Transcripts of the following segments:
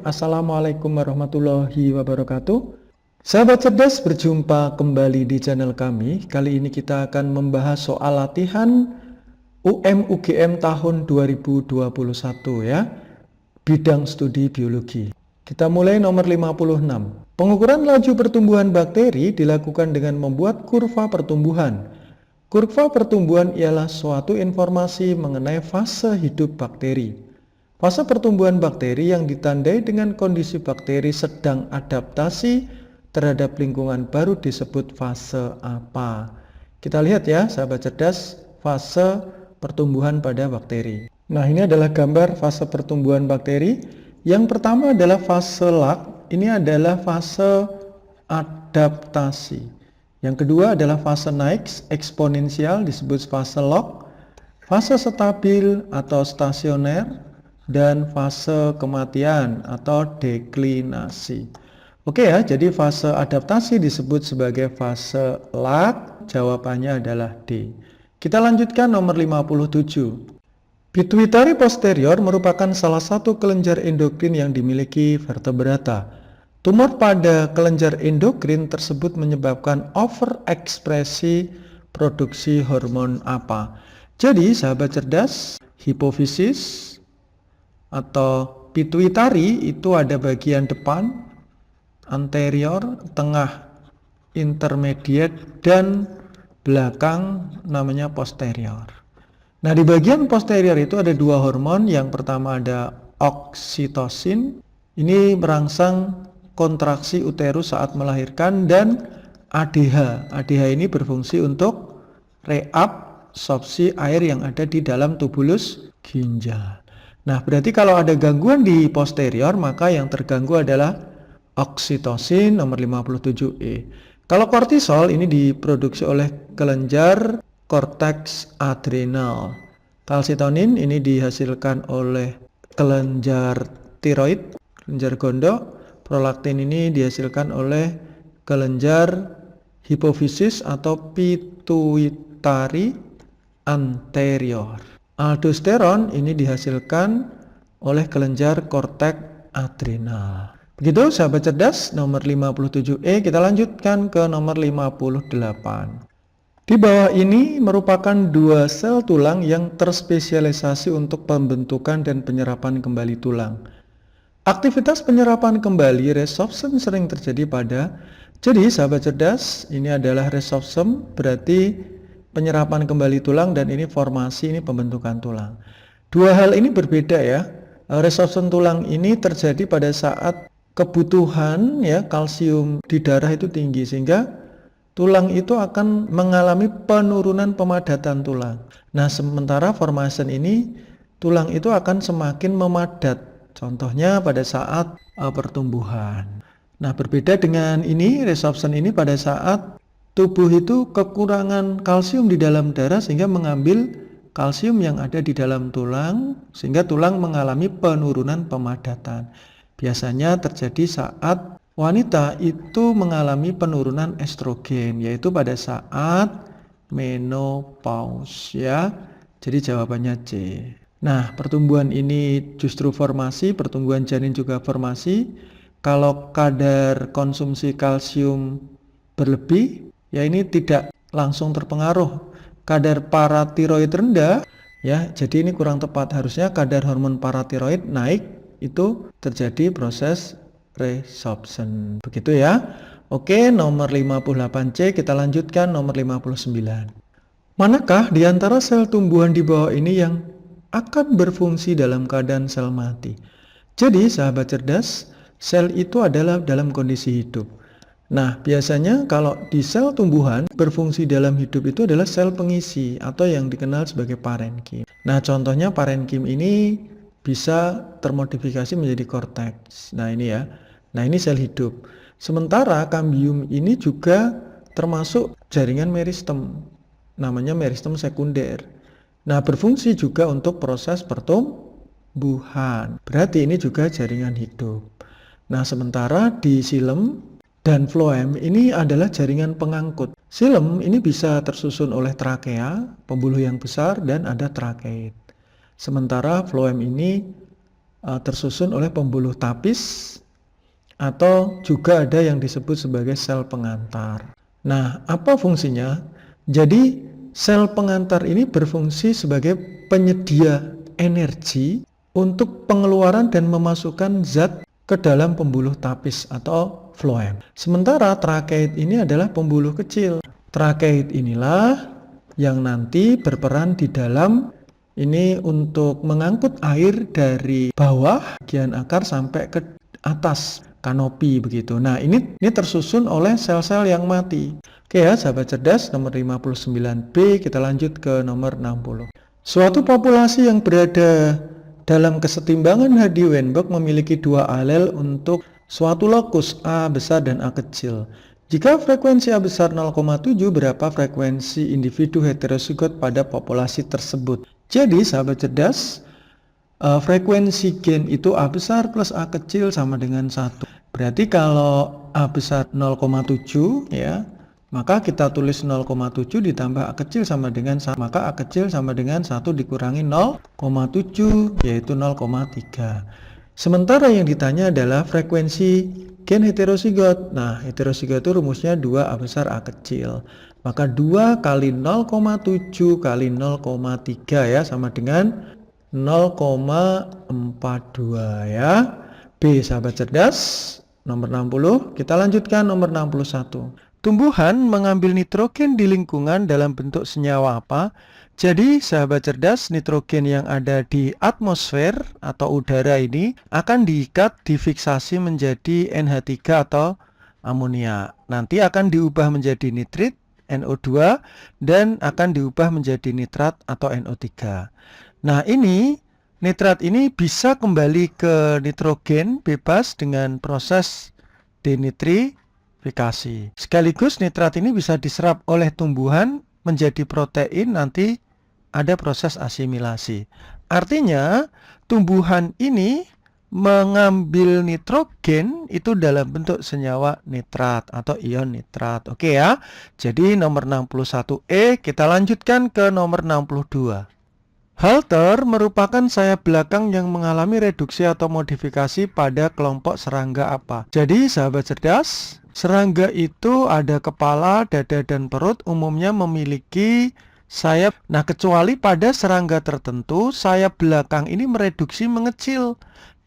Assalamualaikum warahmatullahi wabarakatuh. Sahabat cerdas, berjumpa kembali di channel kami. Kali ini kita akan membahas soal latihan UM/UGM tahun 2021 ya, bidang studi biologi. Kita mulai nomor 56. Pengukuran laju pertumbuhan bakteri dilakukan dengan membuat kurva pertumbuhan. Kurva pertumbuhan ialah suatu informasi mengenai fase hidup bakteri. Fase pertumbuhan bakteri yang ditandai dengan kondisi bakteri sedang adaptasi terhadap lingkungan baru disebut fase apa? Kita lihat ya, sahabat cerdas, fase pertumbuhan pada bakteri. Nah, ini adalah gambar fase pertumbuhan bakteri. Yang pertama adalah fase lag, ini adalah fase adaptasi. Yang kedua adalah fase naik eksponensial disebut fase log, fase stabil atau stasioner, dan fase kematian atau deklinasi. Oke ya, jadi fase adaptasi disebut sebagai fase lag, jawabannya adalah D. Kita lanjutkan nomor 57. Pituitari posterior merupakan salah satu kelenjar endokrin yang dimiliki vertebrata. Tumor pada kelenjar endokrin tersebut menyebabkan overekspresi produksi hormon apa? Jadi sahabat cerdas, hipofisis atau pituitari itu ada bagian depan, anterior, tengah, intermediate, dan belakang namanya posterior. Nah, di bagian posterior itu ada dua hormon. Yang pertama ada oksitosin, ini merangsang kontraksi uterus saat melahirkan, dan ADH. ADH ini berfungsi untuk reabsorpsi air yang ada di dalam tubulus ginjal. Nah, berarti kalau ada gangguan di posterior, maka yang terganggu adalah oksitosin nomor 57E. Kalau kortisol ini diproduksi oleh kelenjar korteks adrenal. Kalsitonin ini dihasilkan oleh kelenjar tiroid, kelenjar gondok. Prolaktin ini dihasilkan oleh kelenjar hipofisis atau pituitari anterior. Aldosteron ini dihasilkan oleh kelenjar korteks adrenal. Begitu sahabat cerdas, nomor 57E. Kita lanjutkan ke nomor 58. Di bawah ini merupakan dua sel tulang yang terspesialisasi untuk pembentukan dan penyerapan kembali tulang. Aktivitas penyerapan kembali resorption sering terjadi pada, jadi sahabat cerdas, ini adalah resorption, berarti penyerapan kembali tulang, dan ini formasi, ini pembentukan tulang. Dua hal ini berbeda ya. Resorption tulang ini terjadi pada saat kebutuhan ya kalsium di darah itu tinggi, sehingga tulang itu akan mengalami penurunan pemadatan tulang. Nah, sementara formation ini tulang itu akan semakin memadat. Contohnya pada saat pertumbuhan. Nah, berbeda dengan ini, resorption ini pada saat tubuh itu kekurangan kalsium di dalam darah sehingga mengambil kalsium yang ada di dalam tulang sehingga tulang mengalami penurunan pemadatan. Biasanya terjadi saat wanita itu mengalami penurunan estrogen, yaitu pada saat menopause ya. Jadi jawabannya C. Nah, pertumbuhan ini justru formasi, pertumbuhan janin juga formasi. Kalau kadar konsumsi kalsium berlebih, ya ini tidak langsung terpengaruh. Kadar paratiroid rendah, ya jadi ini kurang tepat. Harusnya kadar hormon paratiroid naik, itu terjadi proses resorption. Begitu ya. Oke, nomor 58C. Kita lanjutkan nomor 59. Manakah di antara sel tumbuhan di bawah ini yang akan berfungsi dalam keadaan sel mati? Jadi sahabat cerdas, sel itu adalah dalam kondisi hidup. Nah, biasanya kalau di sel tumbuhan berfungsi dalam hidup itu adalah sel pengisi atau yang dikenal sebagai parenkim. Nah, contohnya parenkim ini bisa termodifikasi menjadi korteks. Nah, ini ya. Nah, ini sel hidup. Sementara kambium ini juga termasuk jaringan meristem. Namanya meristem sekunder. Nah, berfungsi juga untuk proses pertumbuhan. Berarti ini juga jaringan hidup. Nah, sementara di xilem dan floem ini adalah jaringan pengangkut. Xilem ini bisa tersusun oleh trakea, pembuluh yang besar, dan ada trakeit. Sementara floem ini tersusun oleh pembuluh tapis atau juga ada yang disebut sebagai sel pengantar. Nah, apa fungsinya? Jadi sel pengantar ini berfungsi sebagai penyedia energi untuk pengeluaran dan memasukkan zat ke dalam pembuluh tapis atau floem. Sementara trakeit ini adalah pembuluh kecil. Trakeit inilah yang nanti berperan di dalam ini untuk mengangkut air dari bawah bagian akar sampai ke atas kanopi begitu. Nah, ini tersusun oleh sel-sel yang mati. Oke ya, sahabat cerdas, nomor 59B, kita lanjut ke nomor 60. Suatu populasi yang berada dalam kesetimbangan Hardy-Weinberg memiliki dua alel untuk suatu lokus A besar dan A kecil. Jika frekuensi A besar 0,7, berapa frekuensi individu heterozigot pada populasi tersebut? Jadi, sahabat cerdas, frekuensi gen itu A besar plus A kecil sama dengan 1. Berarti kalau A besar 0,7 ya, maka kita tulis 0,7 ditambah A kecil sama dengan 1. Maka A kecil sama dengan 1 dikurangi 0,7 yaitu 0,3. Sementara yang ditanya adalah frekuensi gen heterozigot. Nah, heterozigot itu rumusnya 2 A besar A kecil. Maka 2 kali 0,7 kali 0,3 ya sama dengan 0,42 ya. B, sahabat cerdas, nomor 60. Kita lanjutkan nomor 61. Tumbuhan mengambil nitrogen di lingkungan dalam bentuk senyawa apa? Jadi sahabat cerdas, nitrogen yang ada di atmosfer atau udara ini akan diikat, difiksasi menjadi NH3 atau amonia. Nanti akan diubah menjadi nitrit, NO2, dan akan diubah menjadi nitrat atau NO3. Nah, ini nitrat ini bisa kembali ke nitrogen bebas dengan proses denitrifikasi. Sekaligus nitrat ini bisa diserap oleh tumbuhan menjadi protein, nanti ada proses asimilasi. Artinya, tumbuhan ini mengambil nitrogen itu dalam bentuk senyawa nitrat atau ion nitrat. Oke ya. Jadi nomor 61E, kita lanjutkan ke nomor 62. Halter merupakan sayap belakang yang mengalami reduksi atau modifikasi pada kelompok serangga apa? Jadi sahabat cerdas, serangga itu ada kepala, dada, dan perut, umumnya memiliki sayap. Nah, kecuali pada serangga tertentu, sayap belakang ini mereduksi mengecil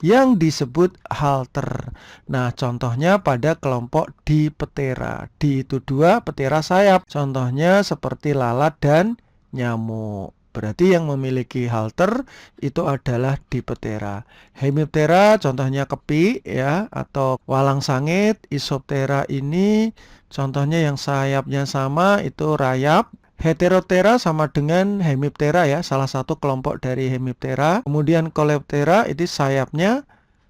yang disebut halter. Nah, contohnya pada kelompok Diptera. Di itu 2, Ptera sayap. Contohnya seperti lalat dan nyamuk. Berarti yang memiliki halter itu adalah Diptera. Hemiptera contohnya kepi ya, atau walang sangit. Isoptera ini contohnya yang sayapnya sama itu rayap. Heteroptera sama dengan Hemiptera ya, salah satu kelompok dari Hemiptera. Kemudian Coleoptera itu sayapnya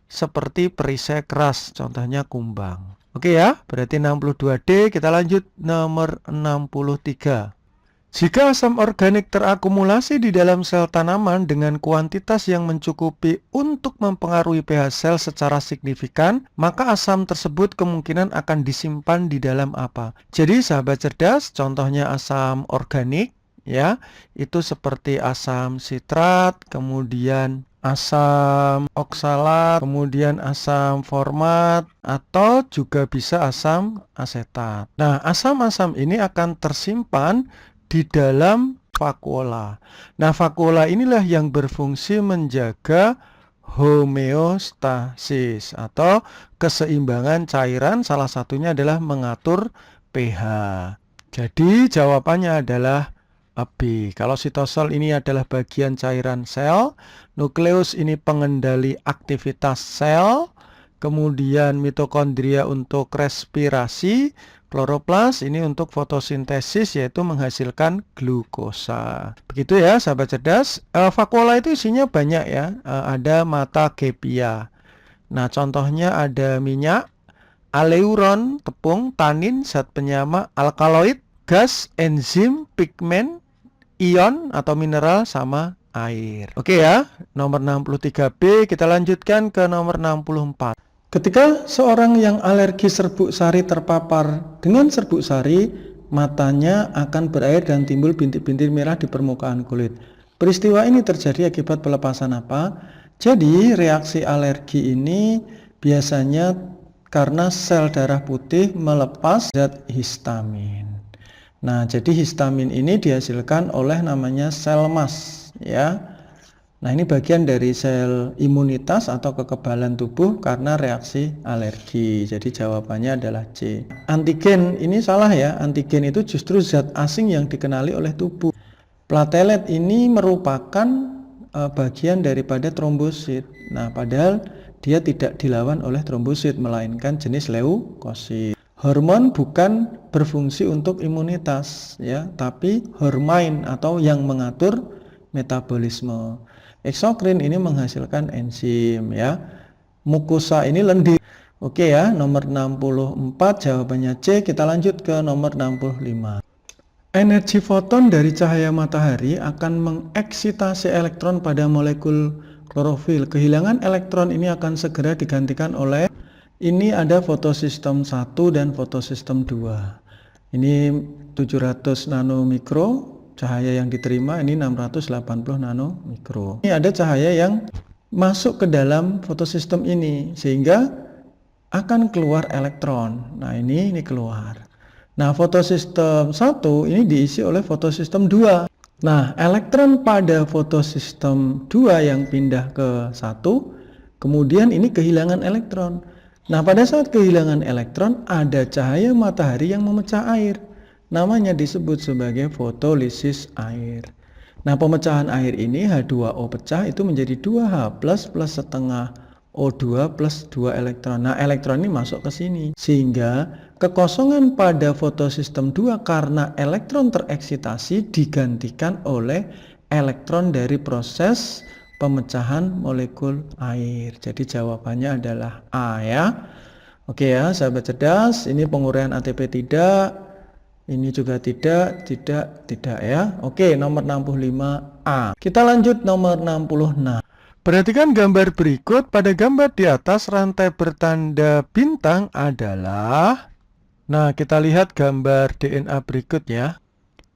seperti perisai keras, contohnya kumbang. Oke ya, berarti 62D. Kita lanjut nomor 63. Jika asam organik terakumulasi di dalam sel tanaman dengan kuantitas yang mencukupi untuk mempengaruhi pH sel secara signifikan, maka asam tersebut kemungkinan akan disimpan di dalam apa? Jadi sahabat cerdas, contohnya asam organik ya, itu seperti asam sitrat, kemudian asam oksalat, kemudian asam format, atau juga bisa asam asetat. Nah, asam-asam ini akan tersimpan di dalam vakuola. Nah, vakuola inilah yang berfungsi menjaga homeostasis atau keseimbangan cairan, salah satunya adalah mengatur pH. Jadi jawabannya adalah B. Kalau sitosol ini adalah bagian cairan sel, nukleus ini pengendali aktivitas sel, kemudian mitokondria untuk respirasi, kloroplas ini untuk fotosintesis yaitu menghasilkan glukosa. Begitu ya sahabat cerdas. Vakuola itu isinya banyak ya. Ada mata gepia. Nah, contohnya ada minyak, aleuron, tepung, tanin, zat penyama, alkaloid, gas, enzim, pigmen, ion atau mineral sama air. Oke ya, nomor 63B. Kita lanjutkan ke nomor 64. Ketika seorang yang alergi serbuk sari terpapar dengan serbuk sari, matanya akan berair dan timbul bintik-bintik merah di permukaan kulit. Peristiwa ini terjadi akibat pelepasan apa? Jadi reaksi alergi ini biasanya karena sel darah putih melepas zat histamin. Nah, jadi histamin ini dihasilkan oleh namanya sel mast, ya. Nah, ini bagian dari sel imunitas atau kekebalan tubuh karena reaksi alergi. Jadi jawabannya adalah C. Antigen ini salah ya. Antigen itu justru zat asing yang dikenali oleh tubuh. Platelet ini merupakan bagian daripada trombosit. Nah, padahal dia tidak dilawan oleh trombosit melainkan jenis leukosit. Hormon bukan berfungsi untuk imunitas ya, tapi hormain atau yang mengatur metabolisme. Eksokrin ini menghasilkan enzim ya. Mukosa ini lendir. Oke ya, nomor 64 jawabannya C. Kita lanjut ke nomor 65. Energi foton dari cahaya matahari akan mengeksitasi elektron pada molekul klorofil. Kehilangan elektron ini akan segera digantikan oleh, ini ada fotosistem 1 dan fotosistem 2. Ini 700 nanomikro cahaya yang diterima, ini 680 nanomikro. Ini ada cahaya yang masuk ke dalam fotosistem ini sehingga akan keluar elektron. Nah, ini keluar. Nah, fotosistem 1 ini diisi oleh fotosistem 2. Nah, elektron pada fotosistem 2 yang pindah ke 1, kemudian ini kehilangan elektron. Nah, pada saat kehilangan elektron, ada cahaya matahari yang memecah air. Namanya disebut sebagai fotolisis air. Nah, pemecahan air ini H2O pecah itu menjadi 2H plus setengah O2 plus 2 elektron. Nah, elektron ini masuk ke sini. Sehingga kekosongan pada fotosistem 2 karena elektron tereksitasi digantikan oleh elektron dari proses pemecahan molekul air. Jadi jawabannya adalah A ya. Oke ya, sahabat cerdas, ini penguraian ATP tidak. Ini juga tidak ya. Oke, nomor 65A. Kita lanjut nomor 66. Perhatikan gambar berikut. Pada gambar di atas rantai bertanda bintang adalah, nah kita lihat gambar DNA berikut ya.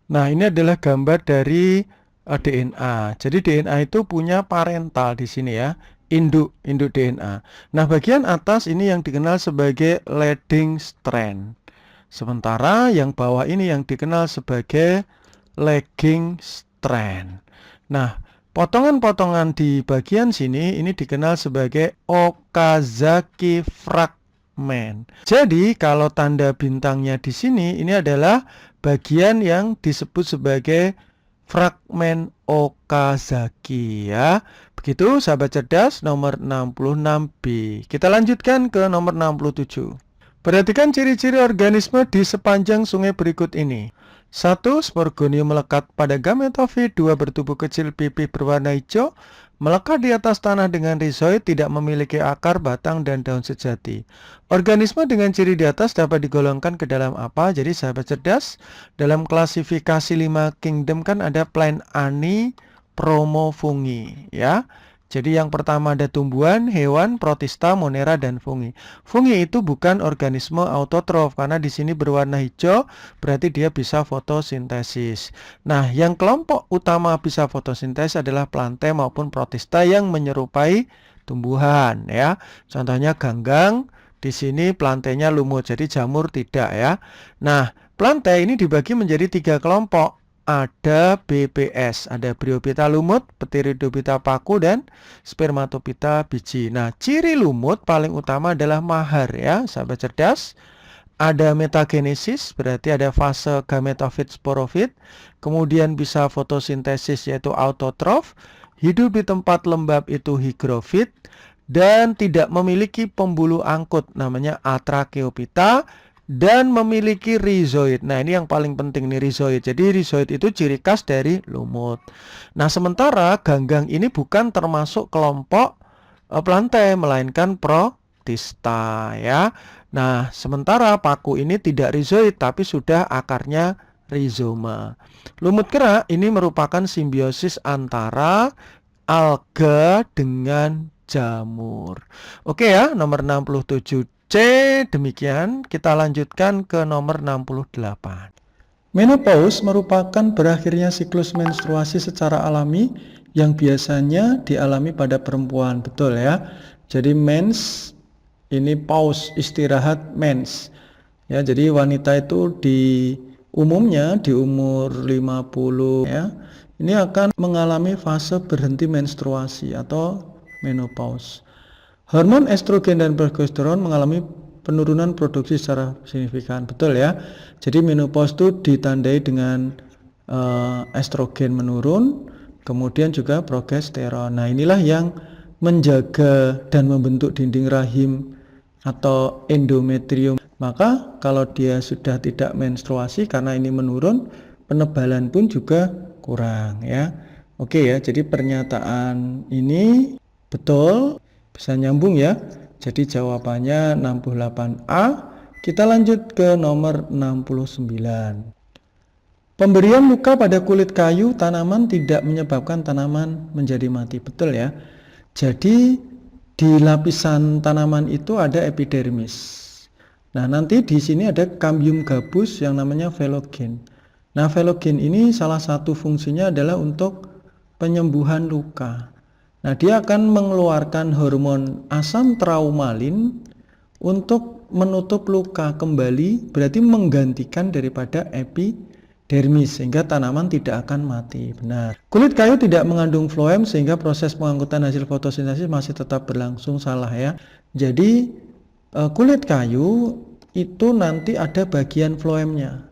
Nah, ini adalah gambar dari DNA. Jadi DNA itu punya parental di sini ya, induk DNA. Nah, bagian atas ini yang dikenal sebagai leading strand. Sementara yang bawah ini yang dikenal sebagai lagging strand. Nah, potongan-potongan di bagian sini ini dikenal sebagai Okazaki fragment. Jadi, kalau tanda bintangnya di sini ini adalah bagian yang disebut sebagai fragmen Okazaki ya. Begitu sahabat cerdas, nomor 66B. Kita lanjutkan ke nomor 67. Perhatikan ciri-ciri organisme di sepanjang sungai berikut ini. 1. Sporgonium melekat pada gametofit. 2. Bertubuh kecil pipih berwarna hijau. Melekat di atas tanah dengan rizoid, tidak memiliki akar, batang, dan daun sejati. Organisme dengan ciri di atas dapat digolongkan ke dalam apa? Jadi sahabat cerdas, dalam klasifikasi 5 kingdom kan ada plant ani, promofungi ya. Jadi yang pertama ada tumbuhan, hewan, protista, monera, dan fungi. Fungi itu bukan organisme autotrof karena di sini berwarna hijau, berarti dia bisa fotosintesis. Nah, yang kelompok utama bisa fotosintesis adalah plante maupun protista yang menyerupai tumbuhan ya. Contohnya ganggang, di sini plantenya lumut, jadi jamur tidak ya. Nah, plante ini dibagi menjadi 3 kelompok. Ada BPS, ada Bryophyta lumut, Pteridophyta paku, dan Spermatophyta biji. Nah, ciri lumut paling utama adalah mahar ya, sahabat cerdas. Ada metagenesis, berarti ada fase gametofit sporofit. Kemudian bisa fotosintesis yaitu autotrof. Hidup di tempat lembab itu hygrofit. Dan tidak memiliki pembuluh angkut, namanya Atracheophyta. Dan memiliki rizoid. Nah, ini yang paling penting nih, rizoid. Jadi rizoid itu ciri khas dari lumut. Nah, sementara ganggang ini bukan termasuk kelompok plante, melainkan protista ya. Nah, sementara paku ini tidak rizoid tapi sudah akarnya rizoma. Lumut kera ini merupakan simbiosis antara alga dengan jamur. Oke ya, nomor 67C demikian. Kita lanjutkan ke nomor 68. Menopause merupakan berakhirnya siklus menstruasi secara alami yang biasanya dialami pada perempuan, betul ya. Jadi mens ini pause, istirahat mens. Ya, jadi wanita itu umumnya di umur 50 ya, ini akan mengalami fase berhenti menstruasi atau menopause. Hormon estrogen dan progesteron mengalami penurunan produksi secara signifikan, betul ya. Jadi menopause itu ditandai dengan estrogen menurun, kemudian juga progesteron. Nah, inilah yang menjaga dan membentuk dinding rahim atau endometrium. Maka kalau dia sudah tidak menstruasi karena ini menurun, penebalan pun juga kurang ya. Oke ya, jadi pernyataan ini betul, bisa nyambung ya. Jadi jawabannya 68A. Kita lanjut ke nomor 69. Pemberian luka pada kulit kayu tanaman tidak menyebabkan tanaman menjadi mati, betul ya. Jadi di lapisan tanaman itu ada epidermis. Nah, nanti di sini ada cambium gabus yang namanya velogen. Nah, velogen ini salah satu fungsinya adalah untuk penyembuhan luka. Nah, dia akan mengeluarkan hormon asam traumalin untuk menutup luka kembali, berarti menggantikan daripada epidermis sehingga tanaman tidak akan mati. Benar. Kulit kayu tidak mengandung floem sehingga proses pengangkutan hasil fotosintesis masih tetap berlangsung, salah ya. Jadi kulit kayu itu nanti ada bagian floemnya.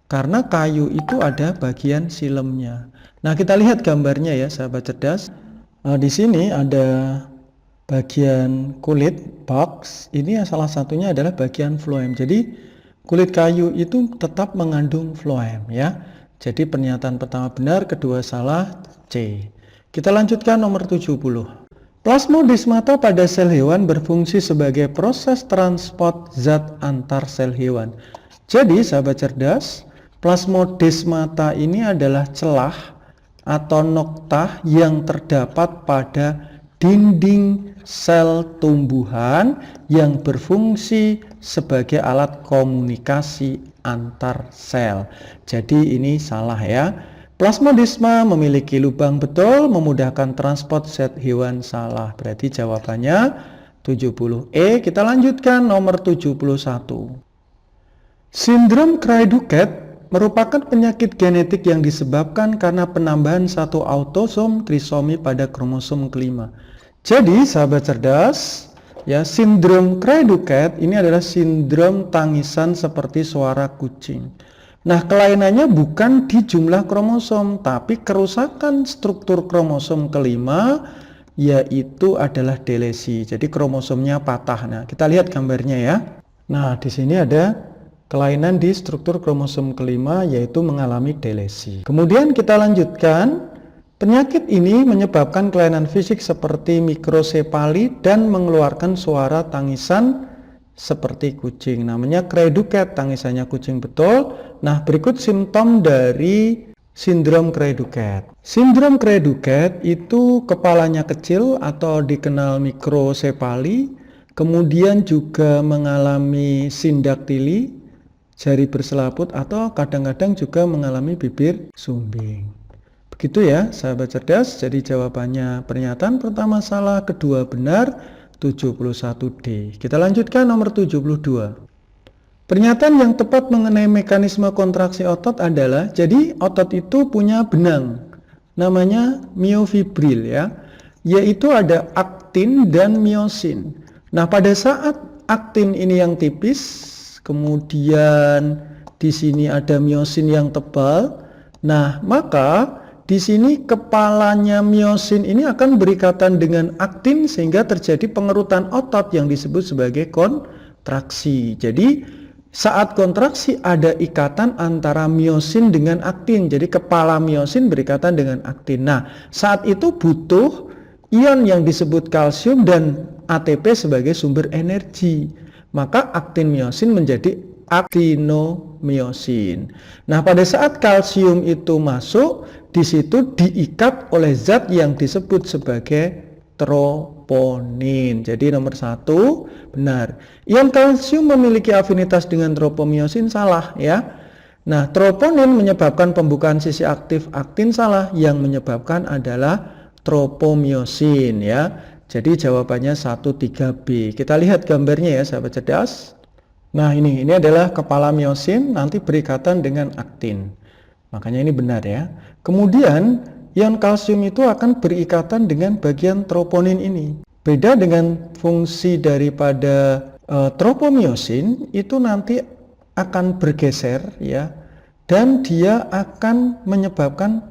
Karena kayu itu ada bagian silemnya. Nah, kita lihat gambarnya ya, sahabat cerdas. Di sini ada bagian kulit box. Ini salah satunya adalah bagian floem. Jadi kulit kayu itu tetap mengandung floem ya. Jadi pernyataan pertama benar, kedua salah, C. Kita lanjutkan nomor 70. Plasmodesmata pada sel hewan berfungsi sebagai proses transport zat antar sel hewan. Jadi sahabat cerdas, plasmodesmata ini adalah celah atau noktah yang terdapat pada dinding sel tumbuhan yang berfungsi sebagai alat komunikasi antar sel. Jadi ini salah ya. Plasmodesma memiliki lubang, betul, memudahkan transport zat hewan, salah. Berarti jawabannya 70E. Kita lanjutkan nomor 71. Sindrom Cray-Duket merupakan penyakit genetik yang disebabkan karena penambahan satu autosom trisomi pada kromosom kelima. Jadi sahabat cerdas, ya, sindrom Cray-Duket ini adalah sindrom tangisan seperti suara kucing. Nah, kelainannya bukan di jumlah kromosom, tapi kerusakan struktur kromosom kelima, yaitu adalah delesi. Jadi kromosomnya patah. Nah, kita lihat gambarnya ya. Nah, di sini ada kelainan di struktur kromosom kelima, yaitu mengalami delesi. Kemudian kita lanjutkan. Penyakit ini menyebabkan kelainan fisik seperti mikrosefali dan mengeluarkan suara tangisan seperti kucing. Namanya Cray-Duket, tangisannya kucing, betul. Nah, berikut simptom dari sindrom Cray-Duket. Sindrom Cray-Duket itu kepalanya kecil atau dikenal mikrosefali, kemudian juga mengalami sindaktili, jari berselaput, atau kadang-kadang juga mengalami bibir sumbing. Begitu ya, sahabat cerdas. Jadi jawabannya pernyataan pertama salah, kedua benar, 71D. Kita lanjutkan nomor 72. Pernyataan yang tepat mengenai mekanisme kontraksi otot adalah, jadi otot itu punya benang, namanya myofibril ya, yaitu ada aktin dan myosin. Nah, pada saat aktin ini yang tipis, kemudian di sini ada myosin yang tebal. Nah, maka di sini kepalanya myosin ini akan berikatan dengan aktin sehingga terjadi pengerutan otot yang disebut sebagai kontraksi. Jadi saat kontraksi ada ikatan antara myosin dengan aktin. Jadi kepala myosin berikatan dengan aktin. Nah, saat itu butuh ion yang disebut kalsium dan ATP sebagai sumber energi. Maka aktin myosin menjadi aktinomyosin. Nah, pada saat kalsium itu masuk, di situ diikat oleh zat yang disebut sebagai troponin. Jadi nomor 1 benar. Ion kalsium memiliki afinitas dengan tropomyosin, salah ya. Nah, troponin menyebabkan pembukaan sisi aktif aktin, salah. Yang menyebabkan adalah tropomyosin ya. Jadi jawabannya 13B. Kita lihat gambarnya ya sahabat cerdas. Nah ini adalah kepala myosin nanti berikatan dengan aktin. Makanya ini benar ya. Kemudian ion kalsium itu akan berikatan dengan bagian troponin ini. Beda dengan fungsi daripada tropomyosin itu nanti akan bergeser ya. Dan dia akan menyebabkan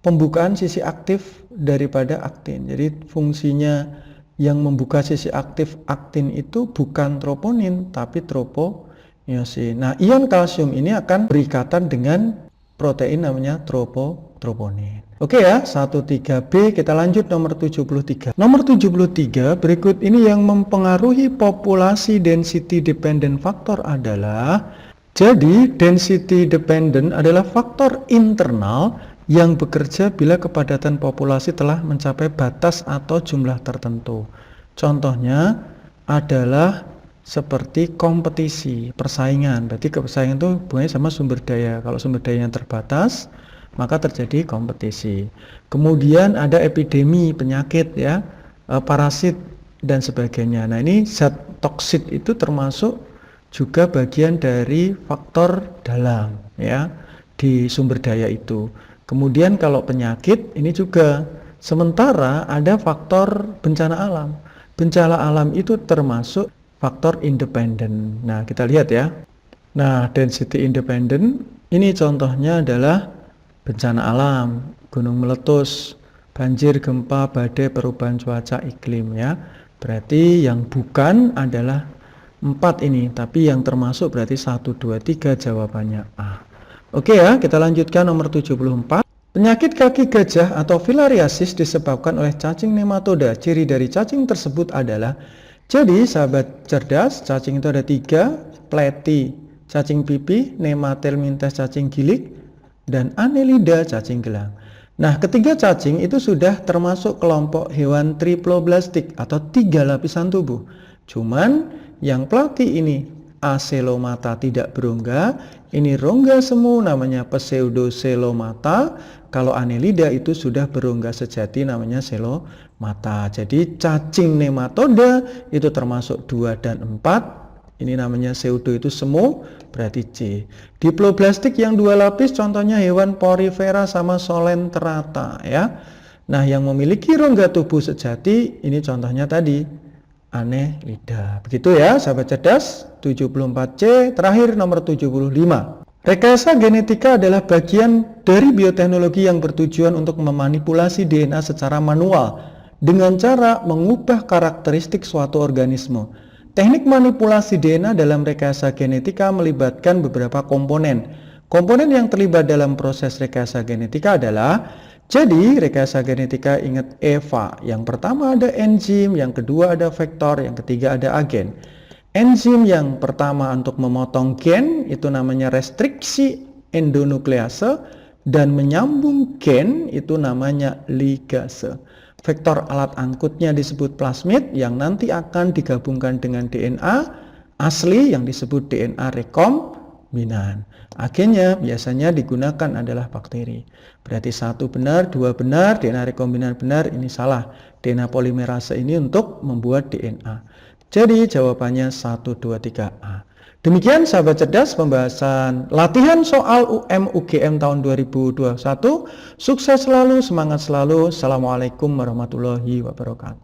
pembukaan sisi aktif daripada aktin. Jadi fungsinya yang membuka sisi aktif aktin itu bukan troponin tapi tropomyosin. Nah, ion kalsium ini akan berikatan dengan protein namanya troponin. Oke ya, 13B. Kita lanjut nomor 73. Nomor 73 berikut ini yang mempengaruhi populasi density dependent factor adalah, jadi density dependent adalah faktor internal yang bekerja bila kepadatan populasi telah mencapai batas atau jumlah tertentu. Contohnya adalah seperti kompetisi, persaingan. Berarti persaingan itu hubungannya sama sumber daya. Kalau sumber daya yang terbatas, maka terjadi kompetisi. Kemudian ada epidemi, penyakit ya, parasit dan sebagainya. Nah, ini zat toksit itu termasuk juga bagian dari faktor dalam ya di sumber daya itu. Kemudian kalau penyakit ini juga, sementara ada faktor bencana alam. Bencana alam itu termasuk faktor independen. Nah, kita lihat ya. Nah, density independent ini contohnya adalah bencana alam, gunung meletus, banjir, gempa, badai, perubahan cuaca iklim ya. Berarti yang bukan adalah 4 ini, tapi yang termasuk berarti 1, 2, 3 jawabannya A. Oke ya, kita lanjutkan nomor 74. Penyakit kaki gajah atau filariasis disebabkan oleh cacing nematoda. Ciri dari cacing tersebut adalah, jadi sahabat cerdas, cacing itu ada 3, pleti, cacing pipih, nematelmintes, cacing gilik, dan annelida, cacing gelang. Nah, ketiga cacing itu sudah termasuk kelompok hewan triploblastik atau 3 lapisan tubuh. Cuman yang plati ini aselomata tidak berongga, ini rongga semu namanya pseudoselomata. Kalau annelida itu sudah berongga sejati namanya selomata. Jadi cacing nematoda itu termasuk 2 dan 4. Ini namanya pseudo itu semu, berarti C. Diploblastik yang 2 lapis contohnya hewan porifera sama solenterata ya. Nah, yang memiliki rongga tubuh sejati ini contohnya tadi annelida. Begitu ya sahabat cerdas. 74C. Terakhir nomor 75. Rekayasa genetika adalah bagian dari bioteknologi yang bertujuan untuk memanipulasi DNA secara manual dengan cara mengubah karakteristik suatu organisme. Teknik manipulasi DNA dalam rekayasa genetika melibatkan beberapa komponen. Komponen yang terlibat dalam proses rekayasa genetika adalah, jadi rekayasa genetika ingat EVA. Yang pertama ada enzim, yang kedua ada vektor, yang ketiga ada agen. Enzim yang pertama untuk memotong gen itu namanya restriksi endonuklease, dan menyambung gen itu namanya ligase. Vektor alat angkutnya disebut plasmid yang nanti akan digabungkan dengan DNA asli yang disebut DNA rekombinan. Agennya biasanya digunakan adalah bakteri. Berarti 1 benar, 2 benar, DNA rekombinan benar, ini salah. DNA polimerase ini untuk membuat DNA. Jadi jawabannya 1, 2, 3A. Demikian sahabat cerdas pembahasan latihan soal UM/UGM tahun 2021. Sukses selalu, semangat selalu. Assalamualaikum warahmatullahi wabarakatuh.